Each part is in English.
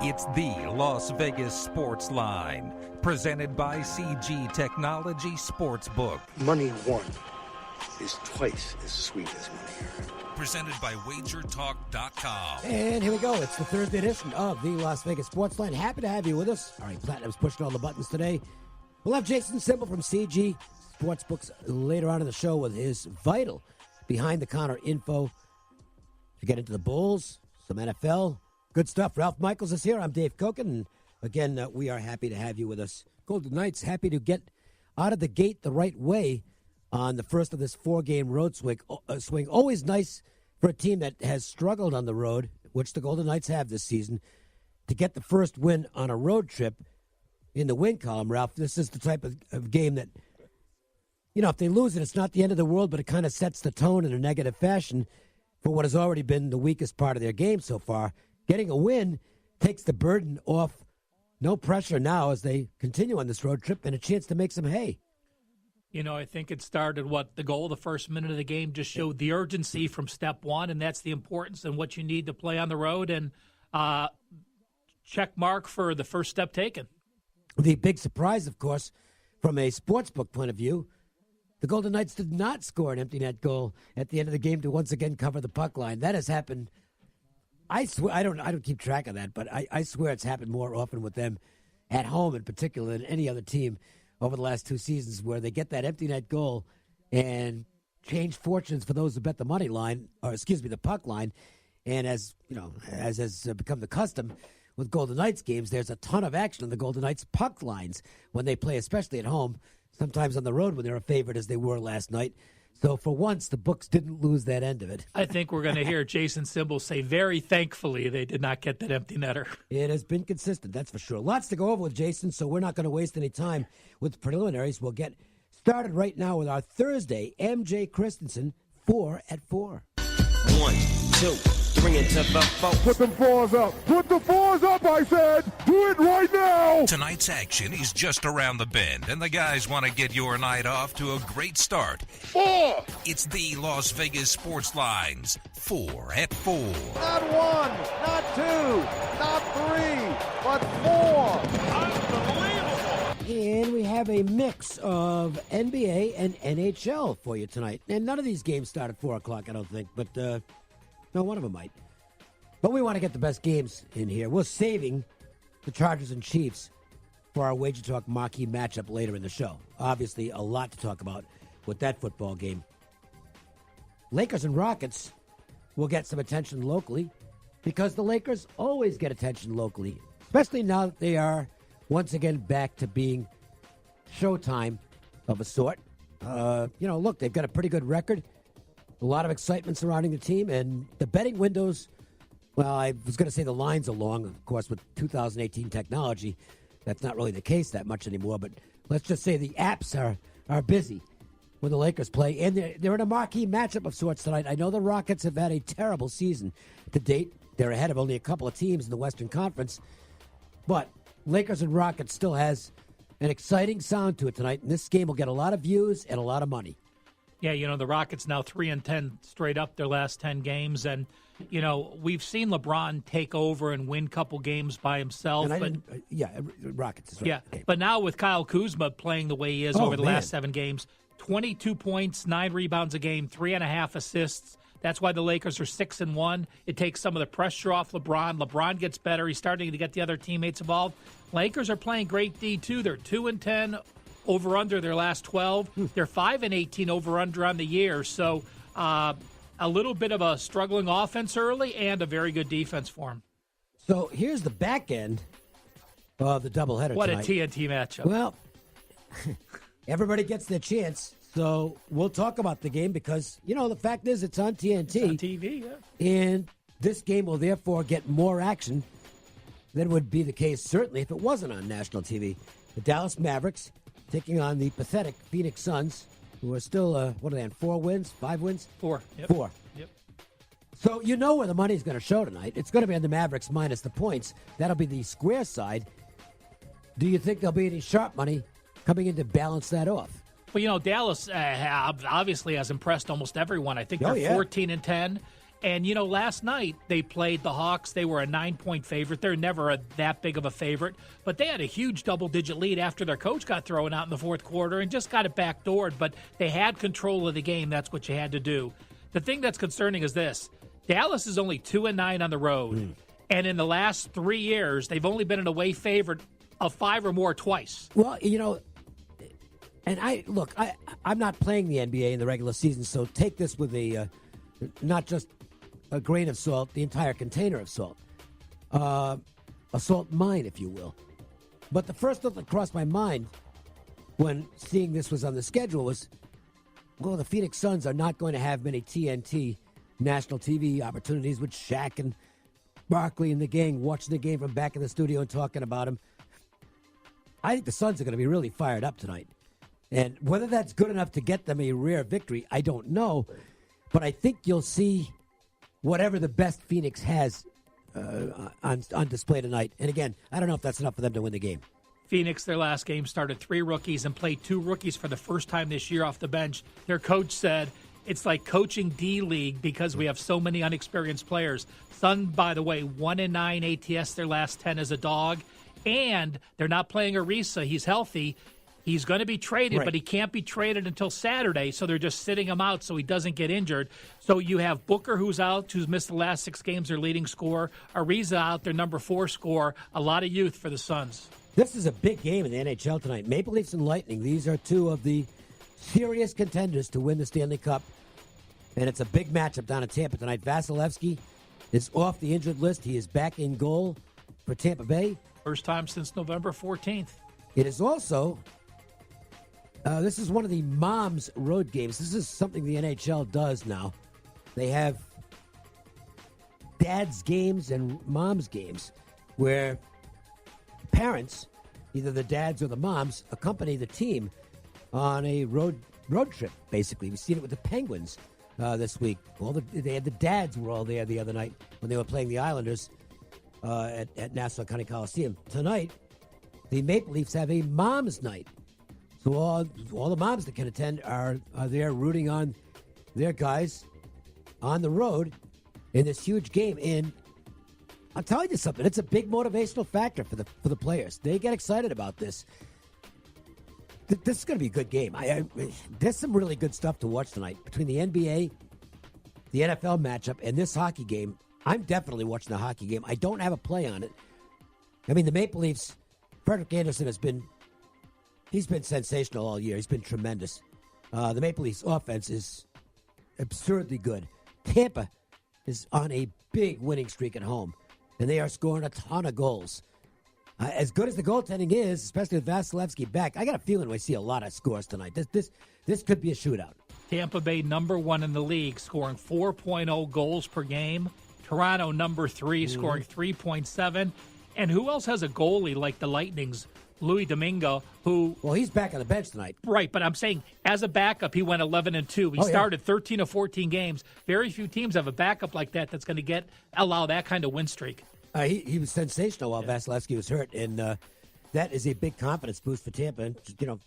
It's the Las Vegas Sports Line, presented by CG Technology Sportsbook. Money won is twice as sweet as money earned. Presented by WagerTalk.com. And here we go. It's the Thursday edition of the Las Vegas Sports Line. Happy to have you with us. All right, Platinum's pushing all the buttons today. We'll have Jason Simbal from CG Sportsbooks later on in the show with his vital behind-the-counter info. To get into the Bulls, some NFL, good stuff. Ralph Michaels is here. I'm Dave Cokin. And again, we are happy to have you with us. Golden Knights happy to get out of the gate the right way on the first of this four-game road swing. Always nice for a team that has struggled on the road, which the Golden Knights have this season, to get the first win on a road trip in the win column, Ralph. This is the type of game that, you know, if they lose it, it's not the end of the world, but it kind of sets the tone in a negative fashion for what has already been the weakest part of their game so far. Getting a win takes the burden off. No pressure now as they continue on this road trip and a chance to make some hay. You know, I think it started, the goal the first minute of the game just showed the urgency from step one, and that's the importance and what you need to play on the road, and check mark for the first step taken. The big surprise, of course, from a sportsbook point of view, the Golden Knights did not score an empty net goal at the end of the game to once again cover the puck line. That has happened. I swear, I don't keep track of that, but I swear it's happened more often with them at home in particular than any other team over the last two seasons, where they get that empty net goal and change fortunes for those who bet the money line, or the puck line. And as you know, as has become the custom with Golden Knights games, there's a ton of action on the Golden Knights puck lines when they play, especially at home. Sometimes on the road when they're a favorite, as they were last night. So for once, the books didn't lose that end of it. I think we're going to hear Jason Simbal say very thankfully they did not get that empty netter. It has been consistent, that's for sure. Lots to go over with Jason, so we're not going to waste any time with preliminaries. We'll get started right now with our Thursday MJ Christensen 4 at 4. 1, 2, 3 into 4. Put them fours up. Put the fours up, I said. Do it right now. Tonight's action is just around the bend, and the guys want to get your night off to a great start. 4. It's the Las Vegas Sports Line's 4 at 4. Not 1, not 2, not 3, but 4. Unbelievable. And we have a mix of NBA and NHL for you tonight. And none of these games start at 4 o'clock, I don't think, but no, one of them might. But we want to get the best games in here. We're saving the Chargers and Chiefs for our Wager Talk marquee matchup later in the show. Obviously, a lot to talk about with that football game. Lakers and Rockets will get some attention locally because the Lakers always get attention locally, especially now that they are once again back to being Showtime of a sort. Look, they've got a pretty good record. A lot of excitement surrounding the team, and the betting windows, well, I was going to say the lines are long. Of course, with 2018 technology, that's not really the case that much anymore, but let's just say the apps are busy when the Lakers play, and they're in a marquee matchup of sorts tonight. I know the Rockets have had a terrible season to date. They're ahead of only a couple of teams in the Western Conference, but Lakers and Rockets still has an exciting sound to it tonight, and this game will get a lot of views and a lot of money. Yeah, you know, the Rockets now 3-10 straight up their last 10 games. And, you know, we've seen LeBron take over and win a couple games by himself. Rockets is right. Yeah, okay. But now with Kyle Kuzma playing the way he is over the last 7 games, 22 points, 9 rebounds a game, 3.5 assists. That's why the Lakers are 6-1. It takes some of the pressure off LeBron. LeBron gets better. He's starting to get the other teammates involved. Lakers are playing great D, too. They're 2-10. Over-under their last 12. They're 5-18 over-under on the year. So a little bit of a struggling offense early and a very good defense for them. So here's the back end of the doubleheader What tonight. a TNT matchup. Well, everybody gets their chance. So we'll talk about the game because, you know, the fact is it's on TNT. It's on TV, yeah. And this game will therefore get more action than would be the case, certainly, if it wasn't on national TV. The Dallas Mavericks taking on the pathetic Phoenix Suns, who are still, what are they on, 4 wins, 5 wins? 4. Yep. 4. Yep. So you know where the money's going to show tonight. It's going to be on the Mavericks minus the points. That'll be the square side. Do you think there'll be any sharp money coming in to balance that off? Well, you know, Dallas obviously has impressed almost everyone. I think they're 14-10. And, last night they played the Hawks. They were a 9-point favorite. They're never that big of a favorite. But they had a huge double-digit lead after their coach got thrown out in the fourth quarter and just got it backdoored. But they had control of the game. That's what you had to do. The thing that's concerning is this. Dallas is only 2-9 on the road. And in the last 3 years, they've only been an away favorite of 5 or more twice. Well, and I'm not playing the NBA in the regular season, so take this with a not just a grain of salt, the entire container of salt. A salt mine, if you will. But the first thought that crossed my mind when seeing this was on the schedule was, well, the Phoenix Suns are not going to have many TNT national TV opportunities with Shaq and Barkley and the gang watching the game from back in the studio and talking about him. I think the Suns are going to be really fired up tonight. And whether that's good enough to get them a rare victory, I don't know. But I think you'll see whatever the best Phoenix has on display tonight. And again, I don't know if that's enough for them to win the game. Phoenix, their last game, started 3 rookies and played 2 rookies for the first time this year off the bench. Their coach said, it's like coaching D-League because we have so many unexperienced players. Sun, by the way, 1-9 ATS their last 10 as a dog. And they're not playing Ariza. He's healthy. He's going to be traded, right, but he can't be traded until Saturday, so they're just sitting him out so he doesn't get injured. So you have Booker, who's out, who's missed the last 6 games, their leading scorer. Ariza out, their number 4 scorer. A lot of youth for the Suns. This is a big game in the NHL tonight. Maple Leafs and Lightning, these are 2 of the serious contenders to win the Stanley Cup. And it's a big matchup down in Tampa tonight. Vasilevsky is off the injured list. He is back in goal for Tampa Bay. First time since November 14th. It is also... this is one of the Moms road games. This is something the NHL does now. They have dad's games and mom's games where parents, either the dads or the moms, accompany the team on a road trip, basically. We've seen it with the Penguins this week. They had the dads were all there the other night when they were playing the Islanders at Nassau County Coliseum. Tonight, the Maple Leafs have a mom's night. So all the moms that can attend are there rooting on their guys on the road in this huge game. And I'll tell you something, it's a big motivational factor for the players. They get excited about this. This is going to be a good game. There's some really good stuff to watch tonight between the NBA, the NFL matchup, and this hockey game. I'm definitely watching the hockey game. I don't have a play on it. I mean, the Maple Leafs, Frederik Andersen he's been sensational all year. He's been tremendous. The Maple Leafs offense is absurdly good. Tampa is on a big winning streak at home, and they are scoring a ton of goals. As good as the goaltending is, especially with Vasilevsky back, I got a feeling we see a lot of scores tonight. This could be a shootout. Tampa Bay, number 1 in the league, scoring 4.0 goals per game. Toronto, number 3, scoring 3.7. And who else has a goalie like the Lightning's Louis Domingo, who... Well, he's back on the bench tonight. Right, but I'm saying as a backup, he went 11-2. He started 13 of 14 games. Very few teams have a backup like that that's going to allow that kind of win streak. He was sensational while Vasilevsky was hurt, and that is a big confidence boost for Tampa,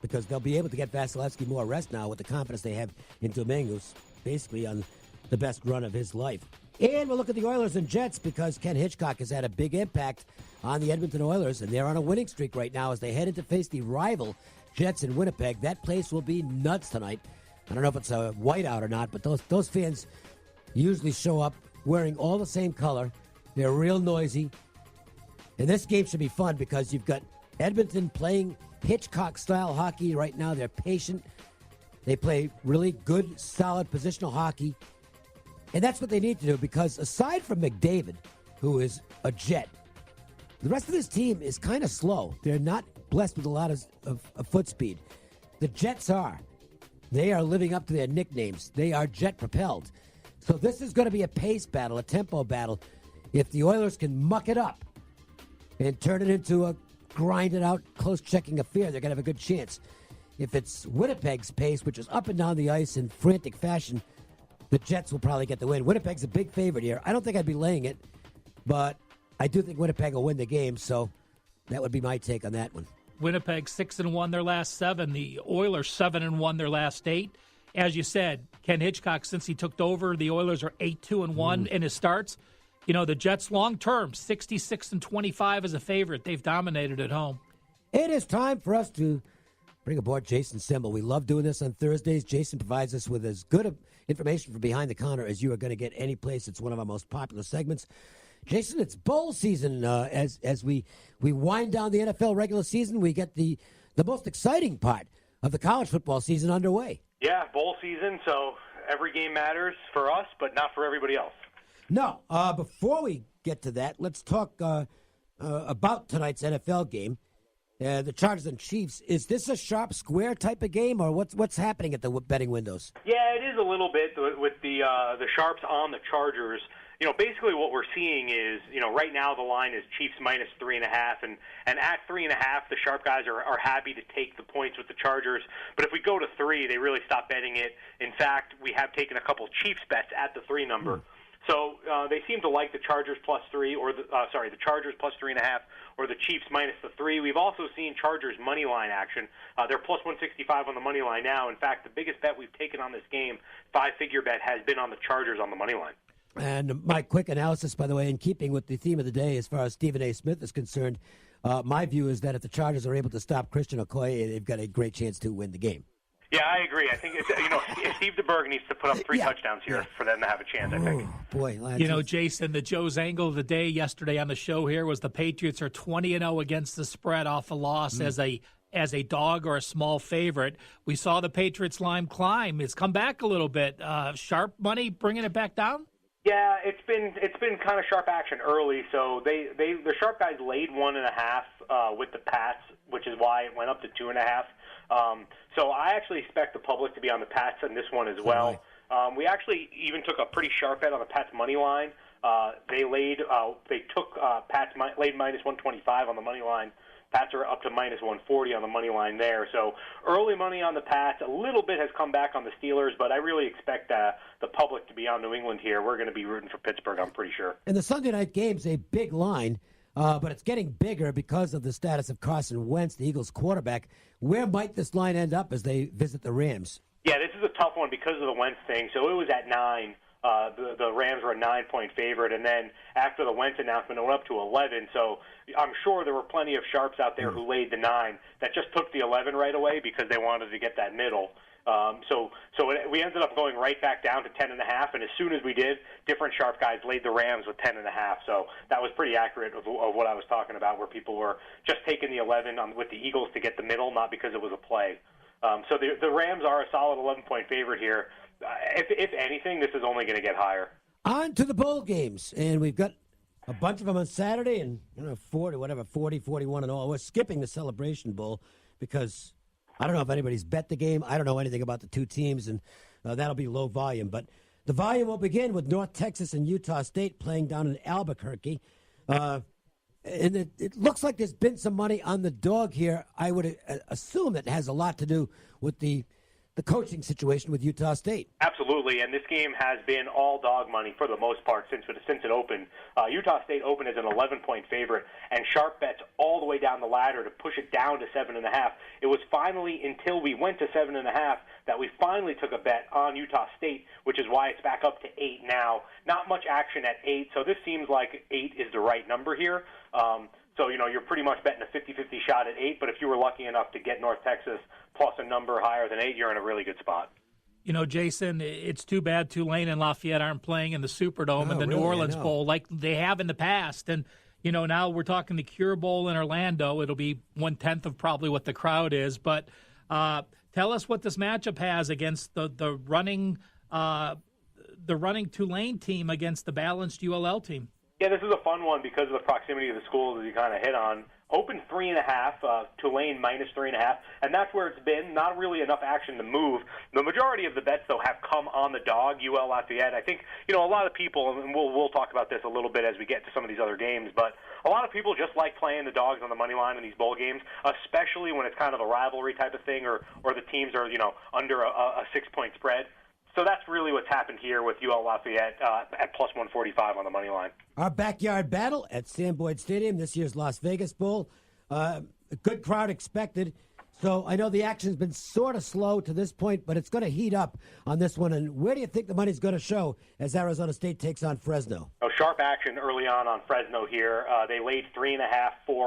because they'll be able to get Vasilevsky more rest now with the confidence they have in Dominguez, basically on the best run of his life. And we'll look at the Oilers and Jets because Ken Hitchcock has had a big impact on the Edmonton Oilers, and they're on a winning streak right now as they head in to face the rival Jets in Winnipeg. That place will be nuts tonight. I don't know if it's a whiteout or not, but those fans usually show up wearing all the same color. They're real noisy. And this game should be fun because you've got Edmonton playing Hitchcock-style hockey right now. They're patient. They play really good, solid positional hockey. And that's what they need to do because aside from McDavid, who is a Jet, the rest of this team is kind of slow. They're not blessed with a lot of foot speed. The Jets are. They are living up to their nicknames. They are jet-propelled. So this is going to be a pace battle, a tempo battle. If the Oilers can muck it up and turn it into a grinded-out, close-checking affair, they're going to have a good chance. If it's Winnipeg's pace, which is up and down the ice in frantic fashion, the Jets will probably get the win. Winnipeg's a big favorite here. I don't think I'd be laying it, but I do think Winnipeg will win the game, so that would be my take on that one. Winnipeg 6-1 their last 7. The Oilers 7-1 their last 8. as you said, Ken Hitchcock, since he took over, the Oilers are 8-2-1 in his starts. You know, the Jets long-term, 66-25 as a favorite. They've dominated at home. It is time for us to bring aboard Jason Simbal. We love doing this on Thursdays. Jason provides us with as good information from behind the counter as you are going to get any place. It's one of our most popular segments. Jason, it's bowl season. As we wind down the NFL regular season, we get the most exciting part of the college football season underway. Yeah, bowl season, so every game matters for us, but not for everybody else. No, before we get to that, let's talk about tonight's NFL game. The Chargers and Chiefs. Is this a sharp square type of game, or what's happening at the betting windows? Yeah, it is a little bit with the sharps on the Chargers. You know, basically what we're seeing is, you know, right now the line is Chiefs minus 3.5, and at 3.5, the sharp guys are happy to take the points with the Chargers. But if we go to 3, they really stop betting it. In fact, we have taken a couple Chiefs bets at the 3 number. So they seem to like the Chargers plus 3, or the Chargers plus 3.5, or the Chiefs minus the 3. We've also seen Chargers money line action. They're plus 165 on the money line now. In fact, the biggest bet we've taken on this game, 5-figure bet, has been on the Chargers on the money line. And my quick analysis, by the way, in keeping with the theme of the day as far as Stephen A. Smith is concerned, my view is that if the Chargers are able to stop Christian Okoye, they've got a great chance to win the game. Yeah, I agree. I think Steve DeBerg needs to put up 3 touchdowns here for them to have a chance, I think. Oh, boy. You know, Jason, the Joe's angle of the day yesterday on the show here was the Patriots are 20-0 against the spread off a loss as a dog or a small favorite. We saw the Patriots line climb. It's come back a little bit. Sharp money bringing it back down? Yeah, it's been kind of sharp action early. So the sharp guys laid 1.5 with the Pats, which is why it went up to 2.5. So I actually expect the public to be on the Pats in this one as well. We actually even took a pretty sharp bet on the Pats money line. They took Pats laid minus 125 on the money line. Pats are up to minus 140 on the money line there. So early money on the Pats. A little bit has come back on the Steelers, but I really expect the public to be on New England here. We're going to be rooting for Pittsburgh, I'm pretty sure. And the Sunday night game's a big line, but it's getting bigger because of the status of Carson Wentz, the Eagles quarterback. Where might this line end up as they visit the Rams? Yeah, this is a tough one because of the Wentz thing. So it was at 9. The Rams were a 9-point favorite, and then after the Wentz announcement, it went up to 11. So I'm sure there were plenty of sharps out there who laid the 9 that just took the 11 right away because they wanted to get that middle. We ended up going right back down to 10.5, and as soon as we did, different sharp guys laid the Rams with 10.5. So that was pretty accurate of what I was talking about, where people were just taking the 11 with the Eagles to get the middle, not because it was a play. So the Rams are a solid 11-point favorite here. If anything, this is only going to get higher. On to the bowl games, and we've got a bunch of them on Saturday, and 40, 41 and all. We're skipping the Celebration Bowl because I don't know if anybody's bet the game. I don't know anything about the two teams, and that'll be low volume. But the volume will begin with North Texas and Utah State playing down in Albuquerque. And it looks like there's been some money on the dog here. I would assume that has a lot to do with the coaching situation with Utah State. Absolutely, and this game has been all dog money for the most part since it opened. Utah State opened as an 11-point favorite, and sharp bets all the way down the ladder to push it down to 7.5. It was finally until we went to 7.5 that we finally took a bet on Utah State, which is why it's back up to 8 now. Not much action at 8, so this seems like 8 is the right number here. So, you're pretty much betting a 50-50 shot at 8, but if you were lucky enough to get North Texas plus a number higher than 8, you're in a really good spot. Jason, it's too bad Tulane and Lafayette aren't playing in the Superdome and the New Orleans Bowl like they have in the past. And, now we're talking the Cure Bowl in Orlando. It'll be 1/10 of probably what the crowd is. But tell us what this matchup has against the running Tulane team against the balanced ULL team. Yeah, this is a fun one because of the proximity of the schools that you kind of hit on. Open 3.5, Tulane minus 3.5, and that's where it's been. Not really enough action to move. The majority of the bets, though, have come on the dog, UL Lafayette. I think, a lot of people, and we'll talk about this a little bit as we get to some of these other games, but a lot of people just like playing the dogs on the money line in these bowl games, especially when it's kind of a rivalry type of thing or the teams are, under a 6-point spread. So that's really what's happened here with UL Lafayette at plus 145 on the money line. Our backyard battle at Sam Boyd Stadium, this year's Las Vegas Bowl. A good crowd expected. So I know the action's been sort of slow to this point, but it's going to heat up on this one. And where do you think the money's going to show as Arizona State takes on Fresno? Sharp action early on Fresno here. They laid 3.5, 4.